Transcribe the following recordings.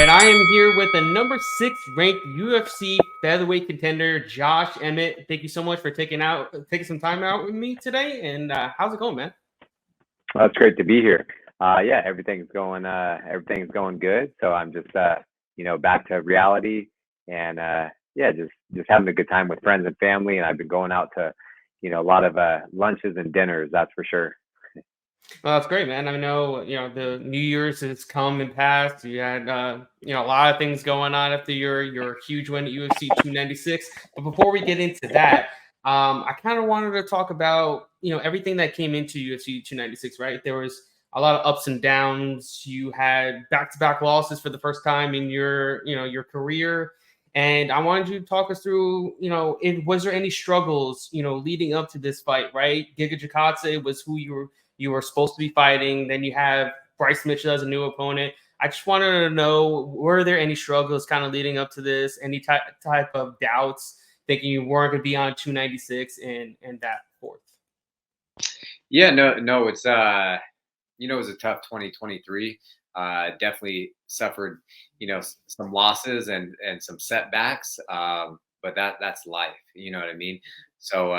right, I am here with the number 6 ranked UFC featherweight contender, Josh Emmett. Thank you so much for taking some time out with me today. And how's it going, man? Well, it's great to be here. Yeah, everything's going good. So I'm just back to reality and yeah, just having a good time with friends and family. And I've been going out to, a lot of lunches and dinners, that's for sure. Well, that's great, man. I know, the New Year's has come and passed. You had, a lot of things going on after your huge win at UFC 296. But before we get into that, I kind of wanted to talk about, everything that came into UFC 296, right? There was a lot of ups and downs. You had back-to-back losses for the first time in your career. And I wanted you to talk us through, was there any struggles, leading up to this fight, right? Giga Chikadze was who you were supposed to be fighting. Then you have Bryce Mitchell as a new opponent. I just wanted to know, were there any struggles kind of leading up to this? Any type of doubts, thinking you weren't going to be on 296 and that forth? Yeah, no, it was a tough 2023. Definitely suffered, some losses and some setbacks. But that's life. You know what I mean? So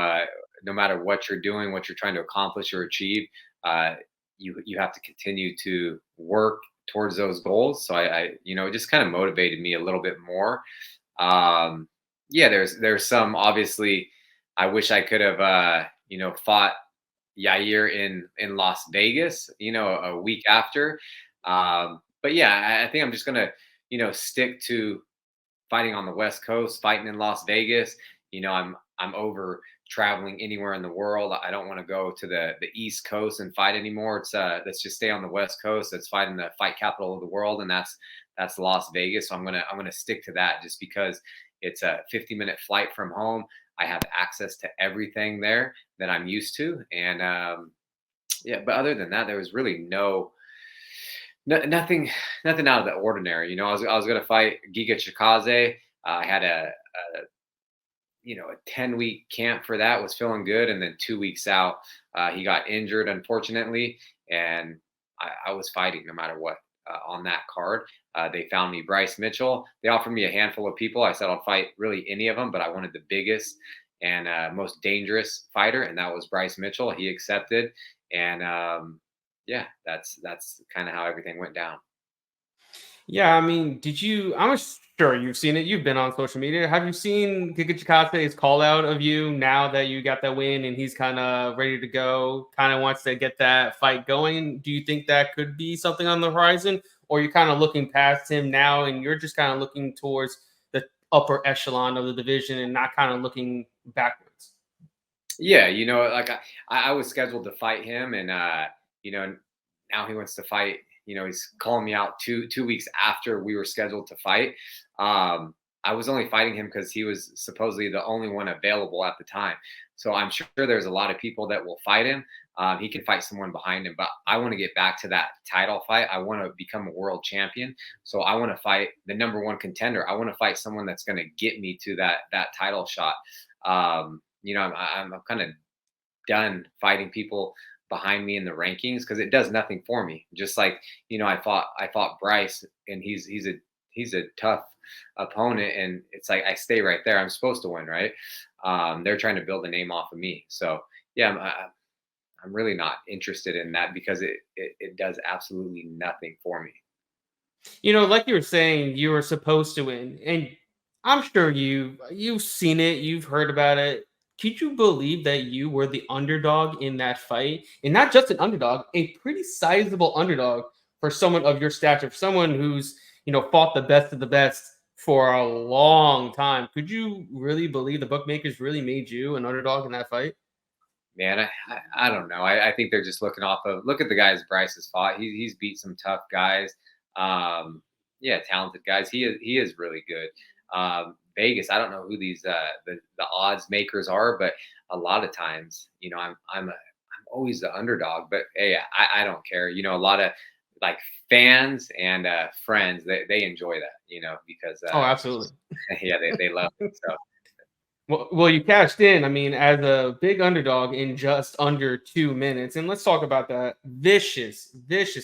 no matter what you're doing, what you're trying to accomplish or achieve, uh, you have to continue to work towards those goals. So it just kind of motivated me a little bit more. Um, yeah, there's some obviously. I wish I could have fought Yair in Las Vegas, a week after. But yeah, I think I'm just gonna, stick to fighting on the West Coast, fighting in Las Vegas. I'm over traveling anywhere in the world. I don't want to go to the East Coast and fight anymore. Let's just stay on the West Coast. Let's fight in the fight capital of the world, and that's Las Vegas. So I'm gonna stick to that just because it's a 50-minute flight from home. I have access to everything there that I'm used to, and yeah. But other than that, there was really nothing out of the ordinary. I was gonna fight Giga Chikadze. I had a 10-week camp for that, was feeling good, and then 2 weeks out, he got injured, unfortunately, and I was fighting no matter what on that card. They found me Bryce Mitchell. They offered me a handful of people. I said I'll fight really any of them, but I wanted the biggest and most dangerous fighter, and that was Bryce Mitchell. He accepted, and yeah, that's kind of how everything went down. Yeah, I mean, I'm sure you've seen it. You've been on social media. Have you seen Giga Chikate's call out of you now that you got that win and he's kind of ready to go, kind of wants to get that fight going? Do you think that could be something on the horizon? Or you're kind of looking past him now and you're just kind of looking towards the upper echelon of the division and not kind of looking backwards? Yeah, like I was scheduled to fight him, and now he wants to fight. He's calling me out two weeks after we were scheduled to fight. I was only fighting him because he was supposedly the only one available at the time. So I'm sure there's a lot of people that will fight him. He can fight someone behind him, but I want to get back to that title fight. I want to become a world champion. So I want to fight the number one contender. I want to fight someone that's going to get me to that title shot. I'm kind of done fighting people behind me in the rankings because it does nothing for me. Just like I fought Bryce, and he's a tough opponent, and it's like I stay right there. I'm supposed to win, right? They're trying to build a name off of me, so yeah, I'm really not interested in that because it does absolutely nothing for me. Like you were saying, you were supposed to win, and I'm sure you've seen it, you've heard about it. Could you believe that you were the underdog in that fight, and not just an underdog, a pretty sizable underdog for someone of your stature, for someone who's fought the best of the best for a long time? Could you really believe the bookmakers really made you an underdog in that fight? Man, I don't know. I think they're just looking off of look at the guys Bryce has fought. He's beat some tough guys. Yeah, talented guys. He is really good. Vegas, I don't know who these the odds makers are, but a lot of times, I'm always the underdog. But hey, I don't care. A lot of like fans and friends they enjoy that, because Oh, absolutely. yeah, they love it. So Well, you cashed in. I mean, as a big underdog in just under 2 minutes. And let's talk about that vicious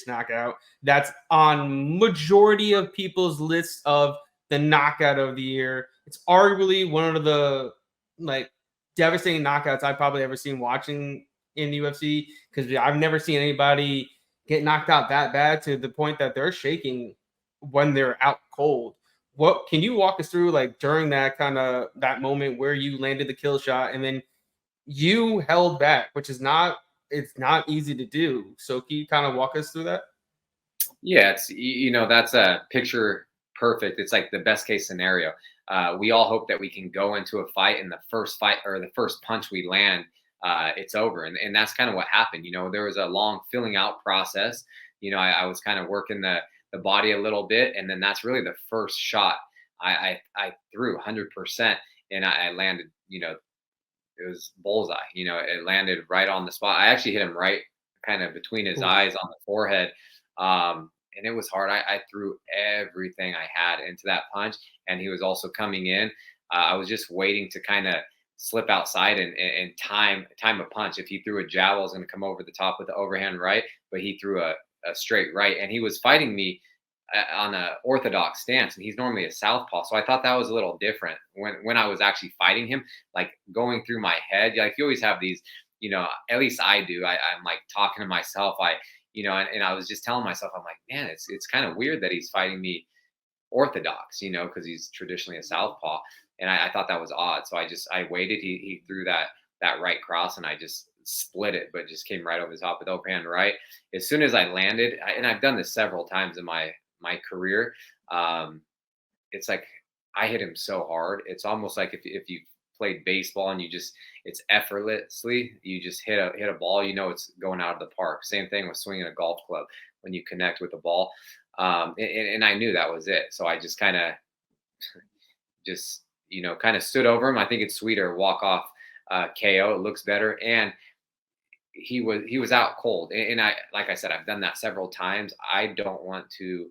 knockout that's on majority of people's list of the knockout of the year. It's arguably one of the like devastating knockouts I've probably ever seen watching in the UFC, because I've never seen anybody get knocked out that bad to the point that they're shaking when they're out cold. What can you walk us through, like, during that moment where you landed the kill shot and then you held back, which is not easy to do. So can you kind of walk us through that? Yeah, that's a picture perfect. It's like the best case scenario. We all hope that we can go into a fight, and the first fight or the first punch we land, it's over. And that's kind of what happened. There was a long filling out process. I was kind of working the body a little bit, and then that's really the first shot I threw 100%, and I landed. It was bullseye. It landed right on the spot. I actually hit him right kind of between his Oof. eyes on the forehead. And it was hard. I threw everything I had into that punch, and he was also coming in. I was just waiting to kind of slip outside and time a punch. If he threw a jab, I was going to come over the top with the overhand right, but he threw a straight right, and he was fighting me on a orthodox stance, and he's normally a southpaw. So I thought that was a little different when I was actually fighting him, like going through my head. Like you always have these, at least I do. I'm like talking to myself. And I was just telling myself, I'm like, man, it's kind of weird that he's fighting me orthodox, because he's traditionally a southpaw. And I thought that was odd. So I waited. He threw that right cross, and I just split it, but just came right over the top with overhand right. As soon as I landed, and I've done this several times in my career, it's like I hit him so hard. It's almost like if you played baseball and it's effortlessly, you just hit a ball, it's going out of the park. Same thing with swinging a golf club when you connect with the ball. And I knew that was it. So I just kind of stood over him. I think it's sweeter walk off KO. It looks better. And he was out cold. And I, like I said, I've done that several times. I don't want to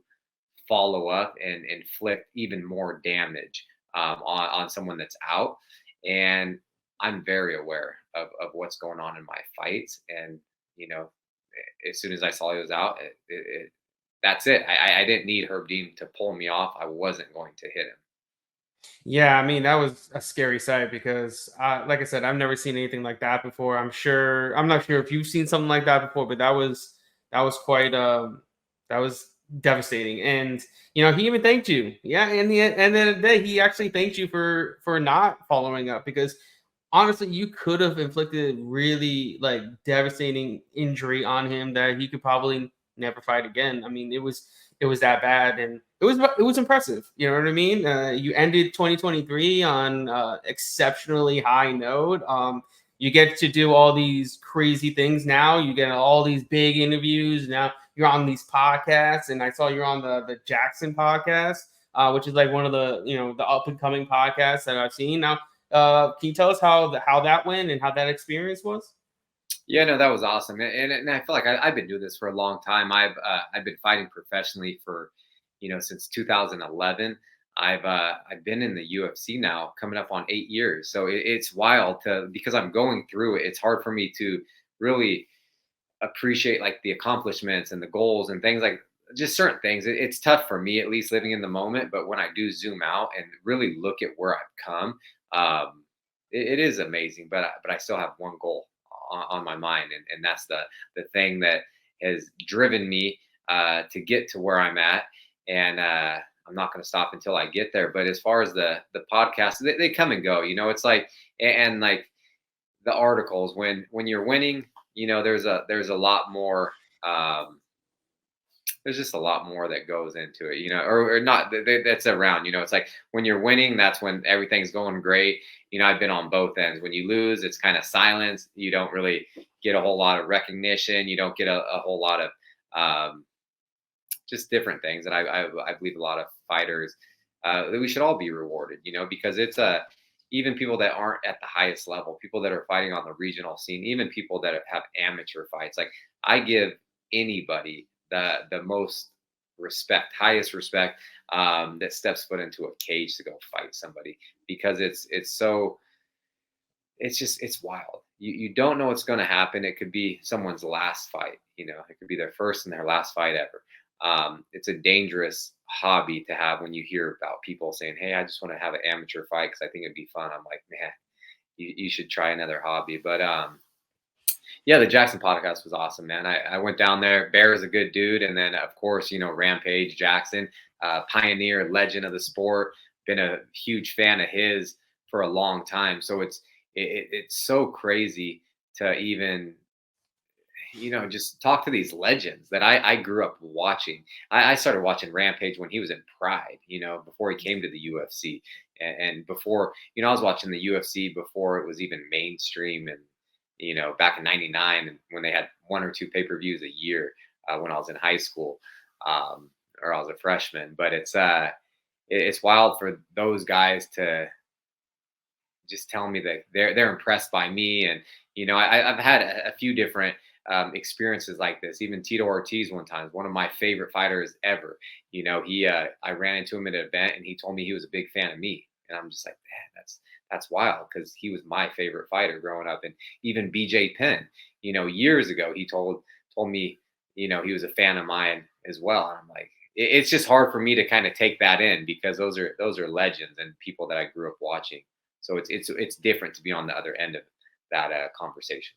follow up and inflict even more damage on someone that's out. And I'm very aware of what's going on in my fights. And, as soon as I saw he was out, that's it. I didn't need Herb Dean to pull me off. I wasn't going to hit him. Yeah, I mean, that was a scary sight because, like I said, I've never seen anything like that before. I'm not sure if you've seen something like that before, but that was quite, that was devastating. And he even thanked you. Yeah, in the end of the day, he actually thanked you for not following up, because honestly, you could have inflicted really like devastating injury on him that he could probably never fight again. I mean, it was that bad, and it was impressive. You know what I mean? You ended 2023 on exceptionally high note. You get to do all these crazy things now. You get all these big interviews. Now you're on these podcasts, and I saw you're on the Jackson podcast, which is like one of the up and coming podcasts that I've seen. Now, can you tell us how that went and how that experience was? Yeah, no, that was awesome, and I feel like I've been doing this for a long time. I've been fighting professionally for, since 2011. I've been in the UFC now, coming up on 8 years. So it's wild because I'm going through it. It's hard for me to really appreciate like the accomplishments and the goals and things like just certain things. It's tough for me, at least living in the moment. But when I do zoom out and really look at where I've come, it is amazing. But I still have one goal on my mind, and that's the thing that has driven me to get to where I'm at. And I'm not going to stop until I get there. But as far as the podcast, they come and go. It's like and like the articles when you're winning, there's a lot more. There's just a lot more that goes into it, or not. That's around. It's like when you're winning, that's when everything's going great. I've been on both ends. When you lose, it's kind of silence. You don't really get a whole lot of recognition. You don't get a whole lot of just different things. And I believe a lot of fighters that we should all be rewarded, because it's even people that aren't at the highest level, people that are fighting on the regional scene, even people that have amateur fights. Like I give anybody the most respect, highest respect, that steps foot into a cage to go fight somebody, because it's so it's wild. You don't know what's going to happen. It could be someone's last fight. It could be their first and their last fight ever. It's a dangerous hobby to have when you hear about people saying, "Hey, I just want to have an amateur fight because I think it'd be fun." I'm like, man, you should try another hobby. But yeah, the Jackson podcast was awesome, man. I went down there. Bear is a good dude, and then of course, Rampage Jackson, pioneer, legend of the sport. Been a huge fan of his for a long time. So it's so crazy to even just talk to these legends that I grew up watching. I started watching Rampage when he was in Pride, before he came to the UFC, and before I was watching the UFC before it was even mainstream, and back in '99, and when they had one or two pay-per-views a year, when I was in high school, or I was a freshman. But it's wild for those guys to just tell me that they're impressed by me. And I've had a few different experiences like this. Even Tito Ortiz one time, one of my favorite fighters ever. I ran into him at an event, and he told me he was a big fan of me, and I'm just like, man, that's wild, because he was my favorite fighter growing up. And even BJ Penn, years ago, he told me, he was a fan of mine as well. And I'm like, it's just hard for me to kind of take that in, because those are legends and people that I grew up watching. So it's different to be on the other end of that conversation.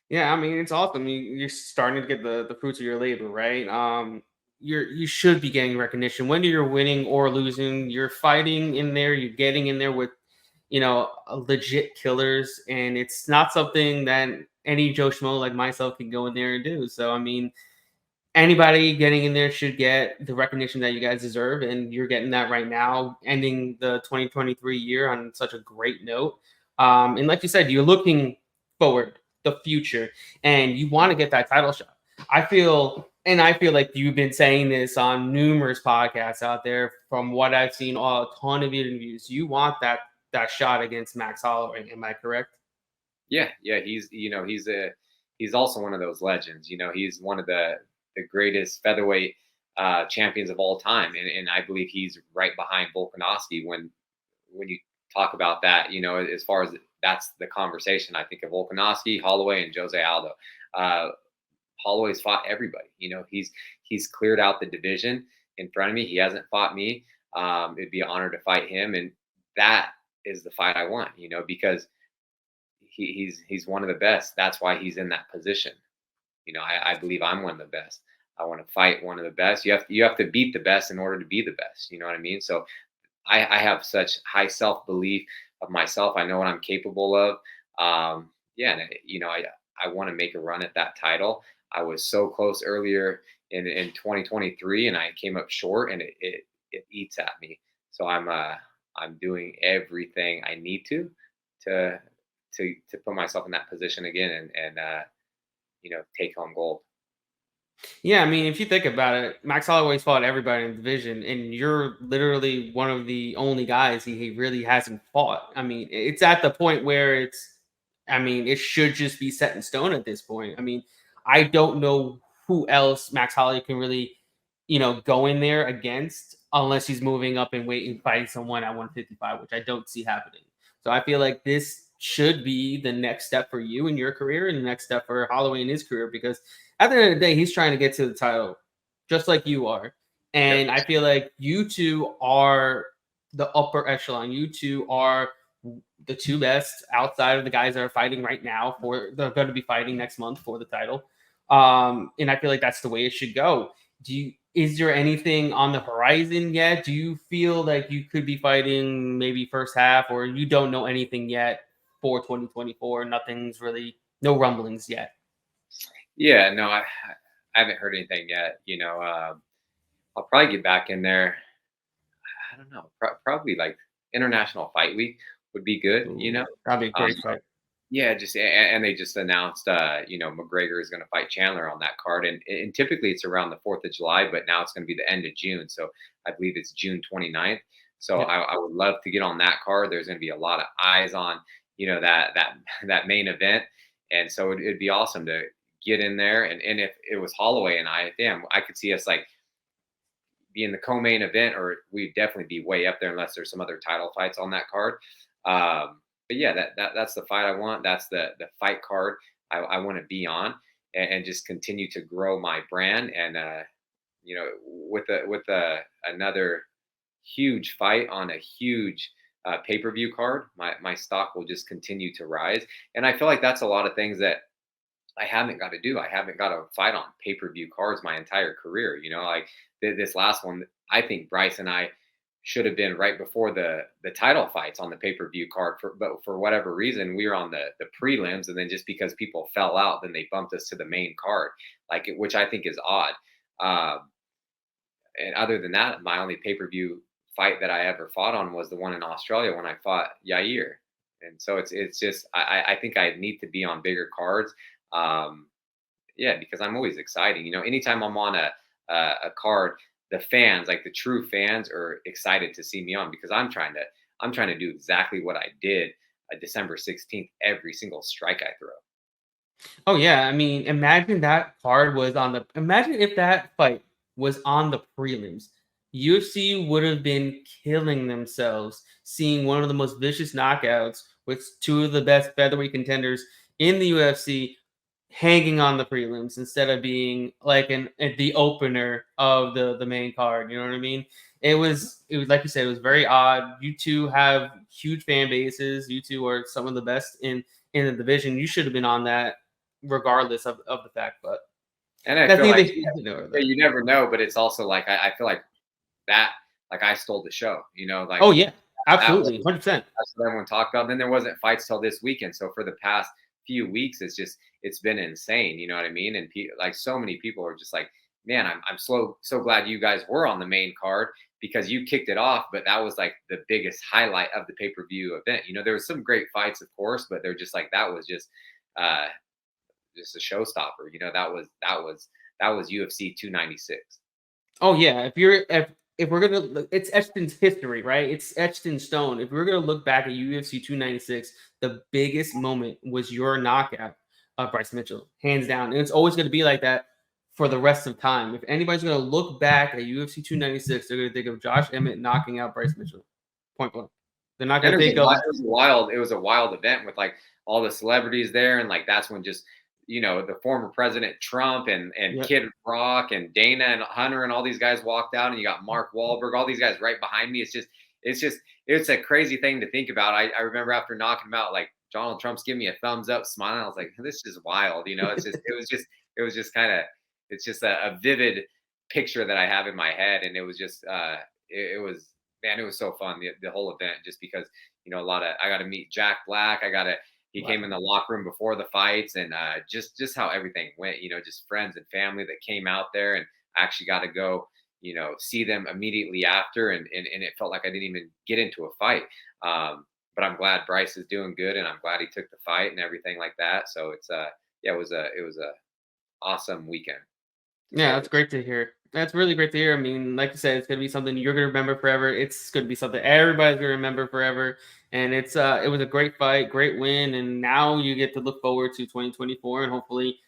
Yeah, I mean, it's awesome. You're starting to get the fruits of your labor, right? You should be getting recognition, whether you're winning or losing. You're fighting in there. You're getting in there with, legit killers, and it's not something that any Joe Schmo like myself can go in there and do. So, I mean, anybody getting in there should get the recognition that you guys deserve, and you're getting that right now, ending the 2023 year on such a great note. And like you said, you're looking forward, the future, and you want to get that title shot. I feel like you've been saying this on numerous podcasts out there. From what I've seen, a ton of interviews, you want that shot against Max Holloway. Am I correct? Yeah, yeah. He's also one of those legends. He's one of the greatest featherweight champions of all time, and I believe he's right behind Volkanovski when you talk about that. As far as that's the conversation, I think of Volkanovski, Holloway, and Jose Aldo. Holloway's fought everybody. He's cleared out the division in front of me. He hasn't fought me. It'd be an honor to fight him, and that is the fight I want. Because he's one of the best. That's why he's in that position. I believe I'm one of the best. I want to fight one of the best. You have to beat the best in order to be the best. You know what I mean? So I have such high self belief of myself. I know what I'm capable of. Yeah, and I want to make a run at that title. I was so close earlier in 2023, and I came up short, and it eats at me. So I'm doing everything I need to put myself in that position again, and take home gold. Yeah, I mean, if you think about it, Max Holloway's fought everybody in the division, and you're literally one of the only guys he really hasn't fought. I mean, it's at the point where it should just be set in stone at this point. I mean, I don't know who else Max Holloway can really, go in there against, unless he's moving up in weight and fighting someone at 155, which I don't see happening. So I feel like this should be the next step for you in your career, and the next step for Holloway in his career, because at the end of the day, he's trying to get to the title just like you are. And Yep. I feel like you two are the upper echelon. You two are the two best outside of the guys that are fighting right now they're going to be fighting next month for the title. And I feel like that's the way it should go. Is there anything on the horizon yet? Do you feel like you could be fighting maybe first half, or you don't know anything yet for 2024? Nothing's really, no rumblings yet. Yeah, no, I haven't heard anything yet. I'll probably get back in there. I don't know. Probably like International Fight Week would be good. Ooh, that'd be a Um, great fight. yeah, and they just announced, McGregor is going to fight Chandler on that card, and typically it's around the 4th of July, but now it's going to be the end of June, so I believe it's June 29th. So Yeah. I would love to get on that card. There's going to be a lot of eyes on, that main event, and so it'd be awesome to get in there, and if it was Holloway and I could see us like be in the co-main event, or we'd definitely be way up there unless there's some other title fights on that card. yeah, that's the fight I want. That's the fight card I want to be on, and just continue to grow my brand. And with another huge fight on a huge pay-per-view card, my stock will just continue to rise. And I feel like that's a lot of things that I haven't got to do. I haven't got to fight on pay-per-view cards my entire career. Like this last one, I think Bryce and I should have been right before the title fights on the pay-per-view card, but for whatever reason we were on the prelims, and then just because people fell out, then they bumped us to the main card, which I think is odd. Um, and other than that, my only pay-per-view fight that I ever fought on was the one in Australia when I fought Yair. And so it's just I think I need to be on bigger cards. Um, yeah, because I'm always exciting. Anytime I'm on a card, the fans, like the true fans, are excited to see me on, because I'm trying to do exactly what I did December 16th, every single strike I throw. Oh yeah, I mean, imagine if that fight was on the prelims. UFC would have been killing themselves seeing one of the most vicious knockouts with two of the best featherweight contenders in the UFC hanging on the prelims instead of being like the opener of the main card. You know what I mean? It was like you said, it was very odd. You two have huge fan bases. You two are some of the best in the division. You should have been on that regardless of the fact, but And I that's feel neither like, here nor yeah, there. you never know, but it's also like I feel like that, like I stole the show. Like Oh yeah, that was absolutely, 100%. that's what everyone talked about. Then there wasn't fights till this weekend. So for the past few weeks, it's been insane. You know what I mean? And like so many people are just like, man, I'm so glad you guys were on the main card, because you kicked it off. But that was like the biggest highlight of the pay-per-view event. There was some great fights, of course, but they're just like that was uh, just a showstopper. That was UFC 296. Oh yeah, if we're gonna it's etched in history, right? It's etched in stone. If we're gonna look back at UFC 296, the biggest moment was your knockout of Bryce Mitchell, hands down, and it's always gonna be like that for the rest of time. If anybody's gonna look back at UFC 296, they're gonna think of Josh Emmett knocking out Bryce Mitchell, point blank. They're not And gonna think of it was a wild event with like all the celebrities there, and like that's when just the former President Trump and yeah, Kid Rock and Dana and Hunter and all these guys walked out, and you got Mark Wahlberg, all these guys right behind me. It's a crazy thing to think about. I remember after knocking him out, like Donald Trump's giving me a thumbs up, smiling. I was like, this is wild. It was just kind of it's just a vivid picture that I have in my head, and it was just it was, man, it was so fun, the whole event, just because a lot of I got to meet Jack Black. He wow. came in the locker room before the fights, and just how everything went. Just friends and family that came out there, and I actually got to go see them immediately after, and it felt like I didn't even get into a fight. But I'm glad Bryce is doing good, and I'm glad he took the fight and everything like that. So it's yeah, it was a awesome weekend, to Yeah, say the that's great to hear. That's really great to hear. I mean, like you said, it's gonna be something you're gonna remember forever. It's gonna be something everybody's gonna remember forever. And it was a great fight, great win, and now you get to look forward to 2024 and hopefully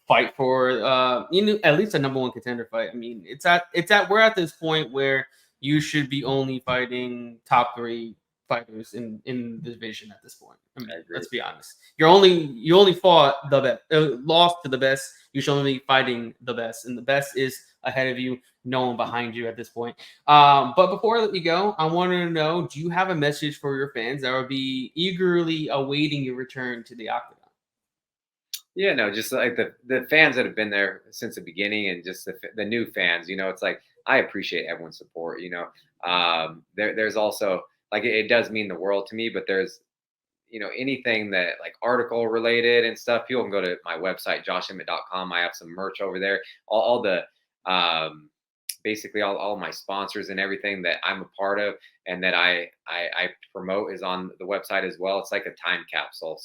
fight for at least a number one contender fight. I mean, we're at this point where you should be only fighting top three fighters in the division at this point. I mean, I agree. let's be honest. You only fought the best, lost to the best. You should only be fighting the best, and the best is ahead of you, no one behind you at this point. But before I let you go, I wanted to know: do you have a message for your fans that will be eagerly awaiting your return to the octagon? Yeah, no, just like the fans that have been there since the beginning, and just the new fans. It's like I appreciate everyone's support. There's also like it does mean the world to me, but there's anything that like article related and stuff, people can go to my website, joshemmett.com. I have some merch over there. All the basically all my sponsors and everything that I'm a part of and that I promote is on the website as well. It's like a time capsule.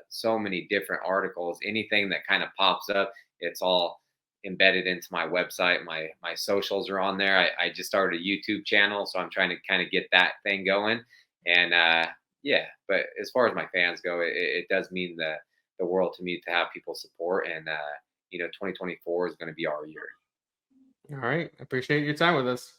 So many different articles, anything that kind of pops up, it's all embedded into my website. My socials are on there. I just started a YouTube channel, so I'm trying to kind of get that thing going. And yeah, but as far as my fans go, it does mean the world to me to have people support, and 2024 is going to be our year. All right, appreciate your time with us.